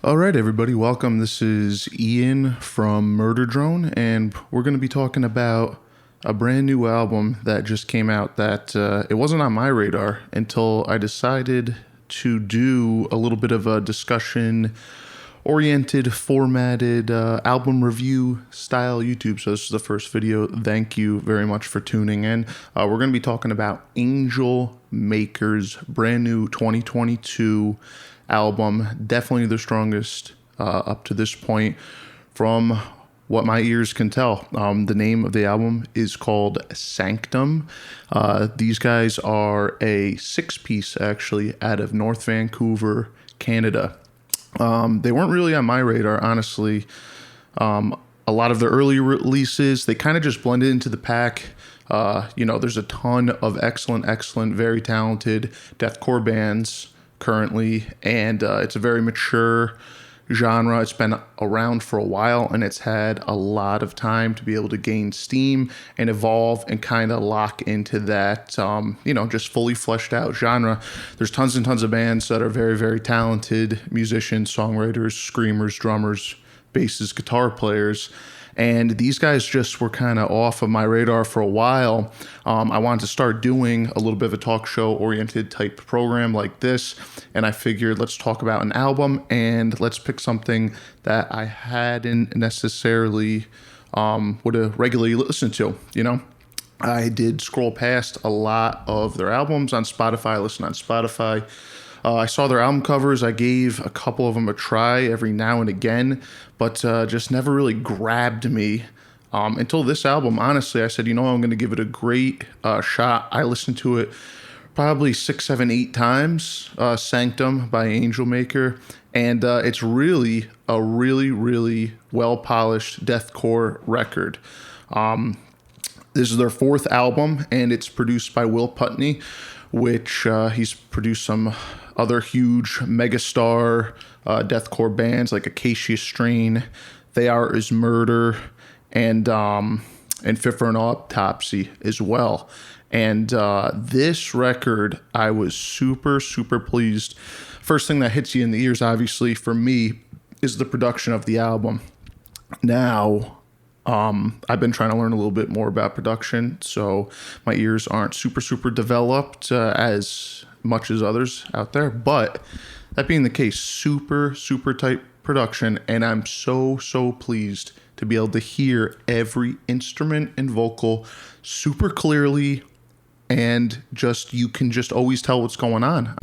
All right, everybody, welcome. This is Ian from Murderdrone, and we're going to be talking about a brand new album that just came out that it wasn't on my radar until I decided to do a little bit of a discussion-oriented, formatted album review style YouTube. So this is the first video. Thank you very much for tuning in. We're going to be talking about AngelMaker's brand new 2022 album, definitely the strongest up to this point from what my ears can tell. The name of the album is called Sanctum. These guys are a six-piece actually out of North Vancouver, Canada. They weren't really on my radar, honestly. A lot of their early releases, they kind of just blended into the pack. There's a ton of excellent, very talented deathcore bands currently, and it's a very mature genre. It's been around for a while, and it's had a lot of time to be able to gain steam and evolve and kind of lock into that, just fully fleshed out genre. There's tons and tons of bands that are very talented musicians, songwriters, screamers, drummers, basses, guitar players. And these guys just were kind of off of my radar for a while. I wanted to start doing a little bit of a talk show oriented type program like this. And I figured let's talk about an album and let's pick something that I hadn't necessarily would have regularly listened to, I did scroll past a lot of their albums on Spotify. I listened on Spotify. I saw their album covers. I gave a couple of them a try every now and again, but just never really grabbed me until this album. Honestly, I said, I'm going to give it a great shot. I listened to it probably 6, 7, 8 times, Sanctum by AngelMaker, and it's really a really well-polished deathcore record. This is their 4th album, and it's produced by Will Putney, which he's produced some other huge megastar deathcore bands like Acacia Strain, They Are Is Murder, and Fit for an Autopsy as well. And this record, I was super pleased. First thing that hits you in the ears, obviously, for me, is the production of the album. Now, I've been trying to learn a little bit more about production, so my ears aren't super developed as much as others out there. But that being the case, super tight production, and I'm so pleased to be able to hear every instrument and vocal super clearly, and you can just always tell what's going on.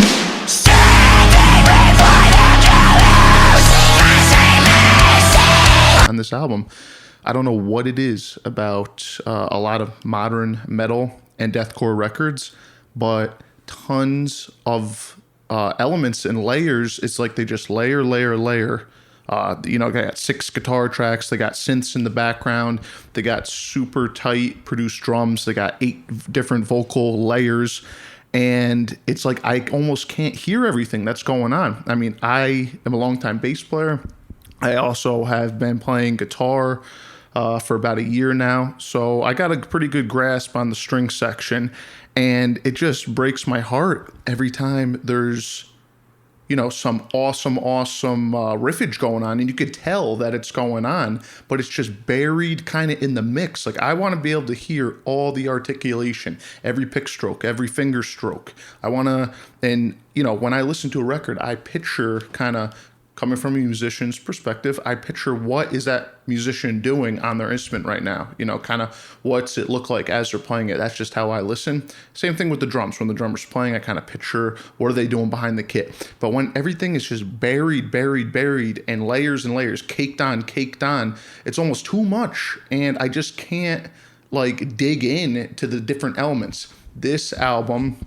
On this album, I don't know what it is about a lot of modern metal and deathcore records, but tons of elements and layers. It's like they just layer. They got 6 guitar tracks. They got synths in the background. They got super tight produced drums. They got 8 different vocal layers. And it's like I almost can't hear everything that's going on. I mean, I am a longtime bass player. I also have been playing guitar for about a year now. So I got a pretty good grasp on the string section, and it just breaks my heart every time there's, some awesome riffage going on, and you could tell that it's going on, but it's just buried kind of in the mix. Like, I want to be able to hear all the articulation, every pick stroke, every finger stroke. I want to, and, when I listen to a record, I picture kind of, coming from a musician's perspective, I picture what is that musician doing on their instrument right now, kind of what's it look like as they're playing it. That's just how I listen. Same thing with the drums. When the drummer's playing, I kind of picture what are they doing behind the kit. But when everything is just buried and layers, caked on, it's almost too much. And I just can't dig in to the different elements. This album,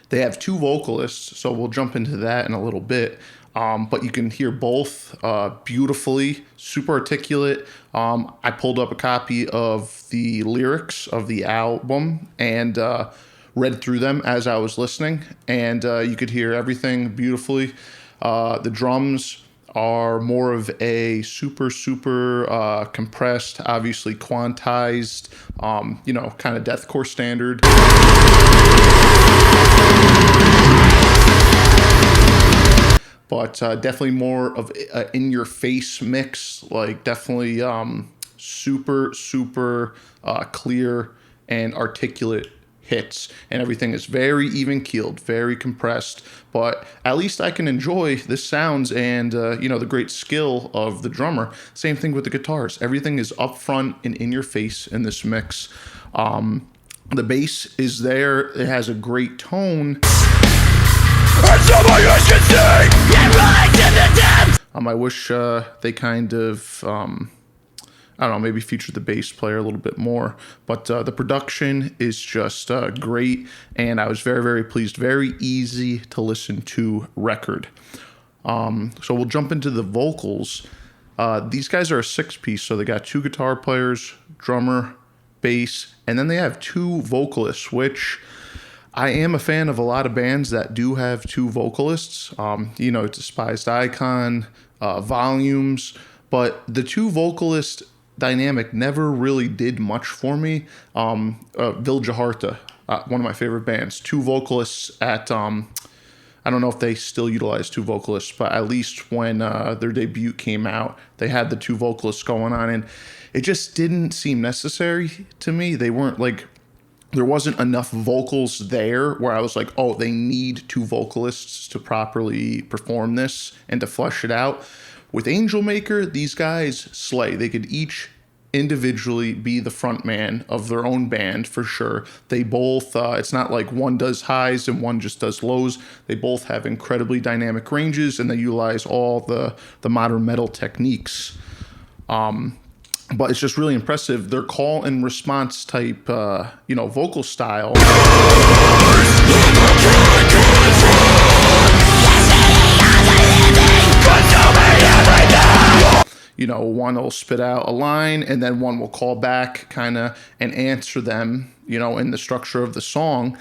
they have 2 vocalists, so we'll jump into that in a little bit. But you can hear both beautifully, super articulate. I pulled up a copy of the lyrics of the album and read through them as I was listening, and you could hear everything beautifully. The drums are more of a super compressed, obviously quantized, kind of deathcore standard. but definitely more of a in-your-face mix. Like definitely super clear and articulate hits, and everything is very even keeled, very compressed, but at least I can enjoy the sounds and the great skill of the drummer. Same thing with the guitars. Everything is up front and in your face in this mix. The bass is there. It has a great tone. I wish they kind of I don't know, maybe feature the bass player a little bit more. But the production is just great, and I was very pleased. Very easy to listen to record. So we'll jump into the vocals. These guys are a 6-piece, so they got 2 guitar players, drummer, bass, and then they have 2 vocalists, which I am a fan of a lot of bands that do have 2 vocalists. Despised Icon, Volumes, but the 2 vocalist dynamic never really did much for me. Viljaharta, one of my favorite bands, 2 vocalists at I don't know if they still utilize 2 vocalists, but at least when their debut came out, they had the 2 vocalists going on, and it just didn't seem necessary to me. They weren't like, there wasn't enough vocals there where I was like, oh, they need 2 vocalists to properly perform this and to flesh it out. With AngelMaker, these guys slay. They could each individually be the front man of their own band for sure. They both, it's not like one does highs and one just does lows. They both have incredibly dynamic ranges, and they utilize all the modern metal techniques. But it's just really impressive. Their call and response type, vocal style. One will spit out a line, and then one will call back kind of and answer them, in the structure of the song.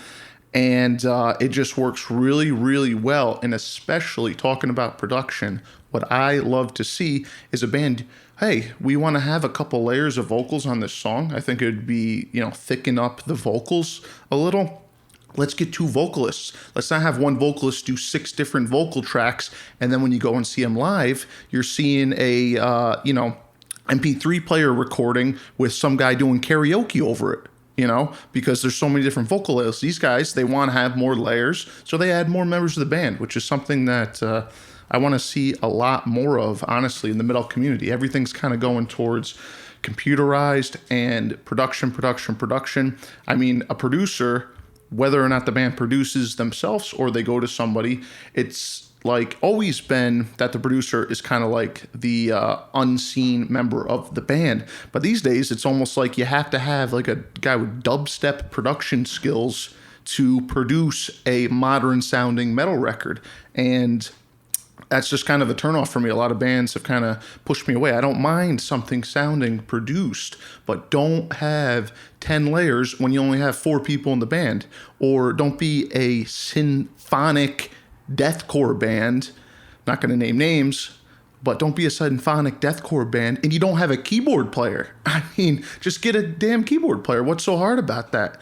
And it just works really well. And especially talking about production, what I love to see is a band, hey, we want to have a couple layers of vocals on this song. I think it would be, thicken up the vocals a little. Let's get 2 vocalists. Let's not have one vocalist do 6 different vocal tracks, and then when you go and see them live, you're seeing a MP3 player recording with some guy doing karaoke over it. Because there's so many different vocal layers. These guys, they want to have more layers, so they add more members of the band, which is something that I want to see a lot more of, honestly, in the metal community. Everything's kind of going towards computerized and production. I mean, a producer, whether or not the band produces themselves or they go to somebody, it's like always been that the producer is kind of like the unseen member of the band. But these days, it's almost like you have to have like a guy with dubstep production skills to produce a modern sounding metal record. And that's just kind of a turnoff for me. A lot of bands have kind of pushed me away. I don't mind something sounding produced, but don't have 10 layers when you only have 4 people in the band. Or don't be a symphonic deathcore band. Not going to name names, but don't be a symphonic deathcore band and you don't have a keyboard player. I mean, just get a damn keyboard player. What's so hard about that?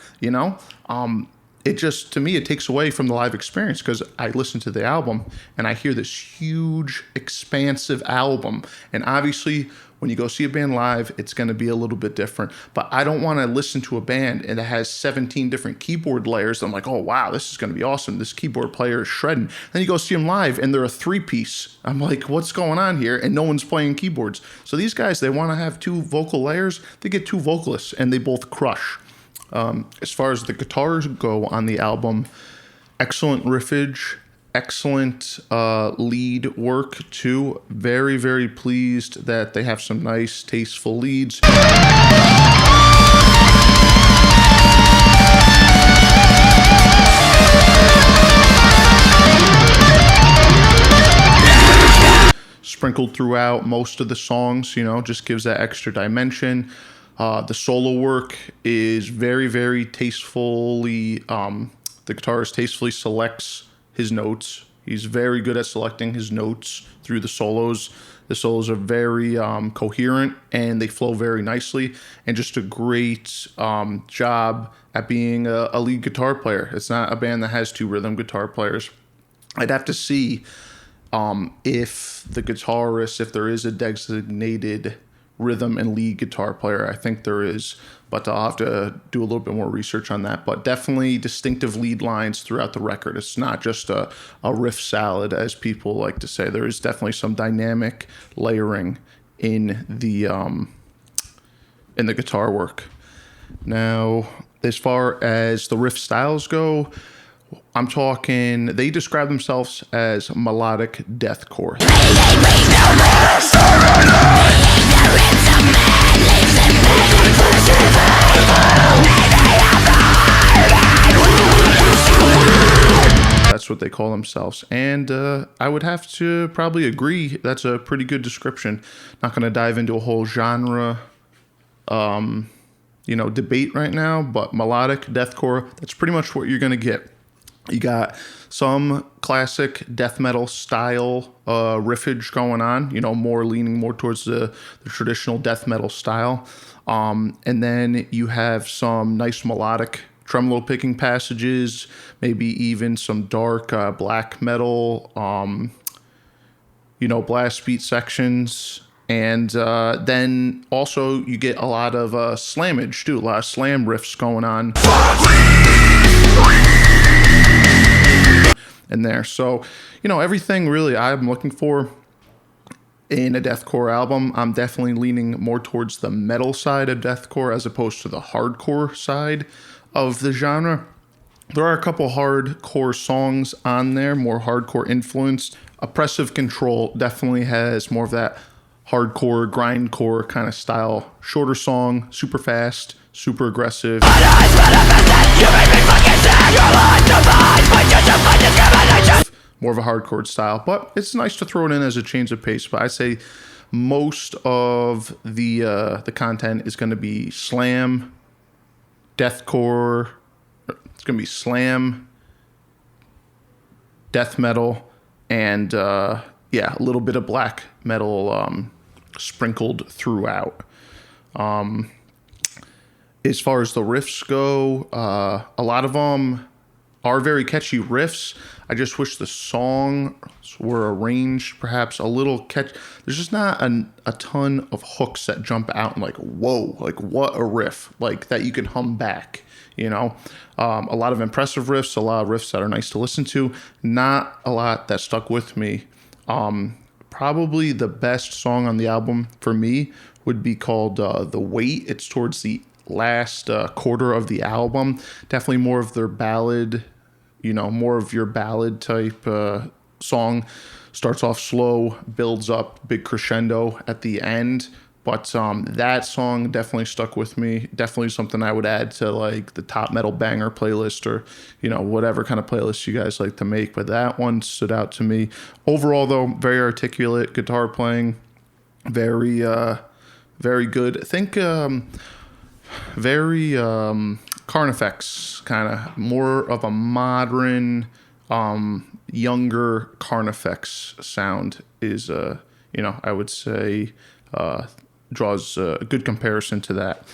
It just, to me, it takes away from the live experience, because I listen to the album and I hear this huge, expansive album. And obviously, when you go see a band live, it's going to be a little bit different. But I don't want to listen to a band and it has 17 different keyboard layers. I'm like, oh, wow, this is going to be awesome. This keyboard player is shredding. Then you go see them live and they're a 3-piece. I'm like, what's going on here? And no one's playing keyboards. So these guys, they want to have 2 vocal layers. They get 2 vocalists and they both crush. As far as the guitars go on the album, excellent riffage, excellent lead work too. Very pleased that they have some nice, tasteful leads. Sprinkled throughout most of the songs, just gives that extra dimension. The solo work is very tastefully, the guitarist tastefully selects his notes. He's very good at selecting his notes through the solos. The solos are very coherent and they flow very nicely, and just a great job at being a lead guitar player. It's not a band that has 2 rhythm guitar players. I'd have to see if the guitarist, if there is a designated rhythm and lead guitar player. I think there is, but I'll have to do a little bit more research on that. But definitely distinctive lead lines throughout the record. It's not just a riff salad, as people like to say. There is definitely some dynamic layering in the guitar work. Now, as far as the riff styles go, I'm talking, they describe themselves as melodic deathcore. That's what they call themselves. And I would have to probably agree. That's a pretty good description. Not going to dive into a whole genre debate right now, but melodic deathcore, that's pretty much what you're going to get. You got some classic death metal style riffage going on, leaning more towards the traditional death metal style. And then you have some nice melodic tremolo picking passages, maybe even some dark black metal, blast beat sections. And then also you get a lot of slammage too, a lot of slam riffs going on in there. So, everything really I'm looking for in a deathcore album. I'm definitely leaning more towards the metal side of deathcore as opposed to the hardcore side of the genre. There are a couple hardcore songs on there, more hardcore influenced. Oppressive Control definitely has more of that hardcore, grindcore kind of style. Shorter song, super fast, super aggressive. More of a hardcore style, but it's nice to throw it in as a change of pace. But I say most of the content is going to be slam, deathcore. It's going to be slam, death metal, and a little bit of black metal sprinkled throughout. As far as the riffs go, a lot of them are very catchy riffs. I just wish the songs were arranged perhaps a little catchy. There's just not a ton of hooks that jump out and like, whoa, like what a riff, like that you can hum back, A lot of impressive riffs, a lot of riffs that are nice to listen to. Not a lot that stuck with me. Probably the best song on the album for me would be called The Wait. It's towards the last quarter of the album. Definitely more of their ballad, more of your ballad type song. Starts off slow, builds up, big crescendo at the end. But that song definitely stuck with me. Definitely something I would add to like the top metal banger playlist or, whatever kind of playlist you guys like to make. But that one stood out to me. Overall, though, very articulate guitar playing. Very, very good. I think very Carnifex, kind of more of a modern, younger Carnifex sound is, I would say draws a good comparison to that.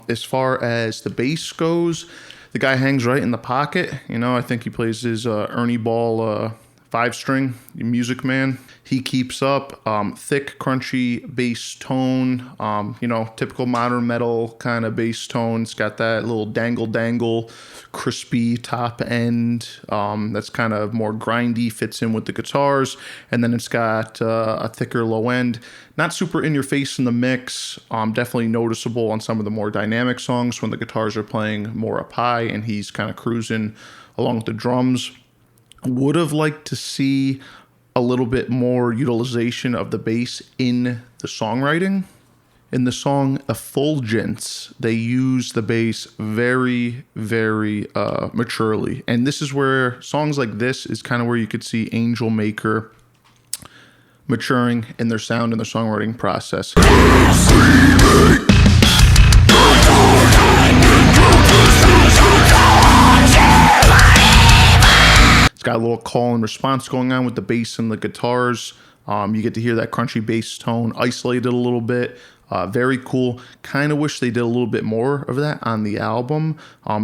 As far as the bass goes, the guy hangs right in the pocket. I think he plays his Ernie Ball 5-string Music Man. He keeps up thick, crunchy bass tone, typical modern metal kind of bass tone. It's got that little dangle, crispy top end that's kind of more grindy, fits in with the guitars. And then it's got a thicker low end. Not super in your face in the mix. Definitely noticeable on some of the more dynamic songs when the guitars are playing more up high and he's kind of cruising along with the drums. Would have liked to see a little bit more utilization of the bass in the songwriting. In the song Effulgence, they use the bass very, very maturely. And this is where songs like this is kind of where you could see AngelMaker maturing in their sound and their songwriting process. It's got a little call and response going on with the bass and the guitars. You get to hear that crunchy bass tone isolated a little bit. Very cool. Kind of wish they did a little bit more of that on the album.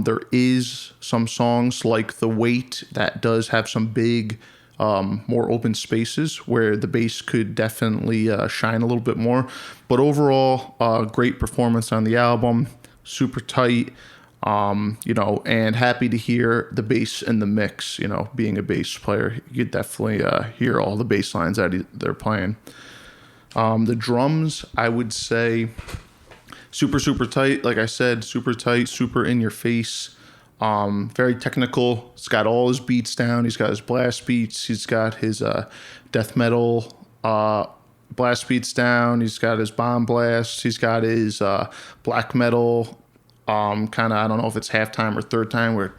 There is some songs like The Wait that does have some big more open spaces where the bass could definitely shine a little bit more. But overall, great performance on the album, super tight, and happy to hear the bass in the mix. Being a bass player, you could definitely hear all the bass lines that they're playing. The drums, I would say, super, super tight. Like I said, super tight, super in your face. Very technical. He's got all his beats down. He's got his blast beats. He's got his death metal blast beats down. He's got his bomb blasts. He's got his black metal kind of, I don't know if it's halftime or third time, where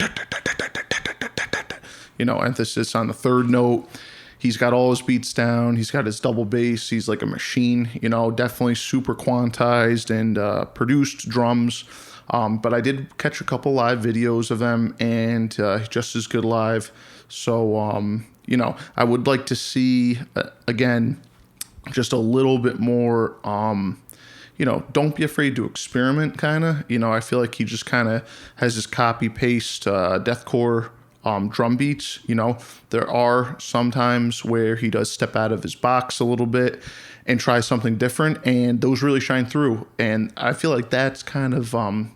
emphasis on the third note. He's got all his beats down. He's got his double bass. He's like a machine, definitely super quantized and produced drums. But I did catch a couple live videos of them, and just as good live. So, I would like to see, again, just a little bit more, don't be afraid to experiment, kind of. I feel like he just kind of has this copy-paste deathcore drum beats. There are some times where he does step out of his box a little bit and try something different, and those really shine through. And I feel like that's kind of, I'm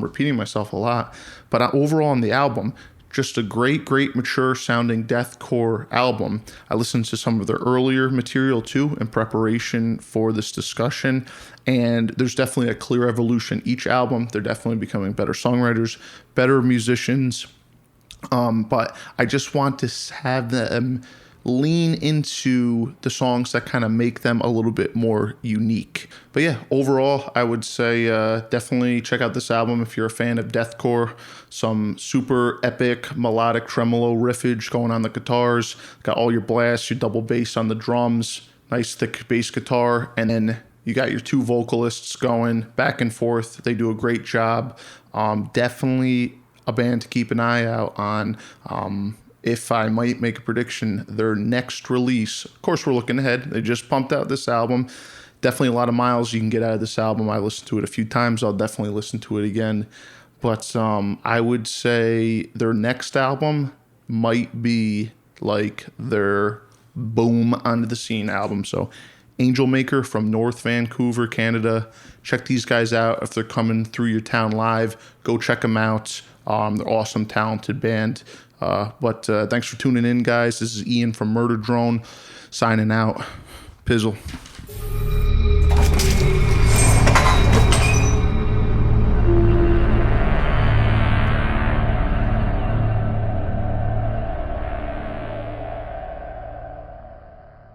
repeating myself a lot, but overall on the album, just a great, great mature sounding deathcore album. I listened to some of their earlier material too in preparation for this discussion, and there's definitely a clear evolution. Each album, they're definitely becoming better songwriters, better musicians, but I just want to have them lean into the songs that kind of make them a little bit more unique. But yeah, overall, I would say definitely check out this album if you're a fan of deathcore. Some super epic melodic tremolo riffage going on the guitars. Got all your blasts, your double bass on the drums, nice thick bass guitar, and then you got your two vocalists going back and forth. They do a great job. Definitely a band to keep an eye out on. If I might make a prediction, their next release, of course, we're looking ahead. They just pumped out this album. Definitely a lot of miles you can get out of this album. I listened to it a few times. I'll definitely listen to it again. But I would say their next album might be like their boom onto the scene album. So AngelMaker from North Vancouver, Canada. Check these guys out if they're coming through your town live. Go check them out. They're awesome, talented band. But thanks for tuning in, guys. This is Ian from Murderdrone signing out. Pizzle.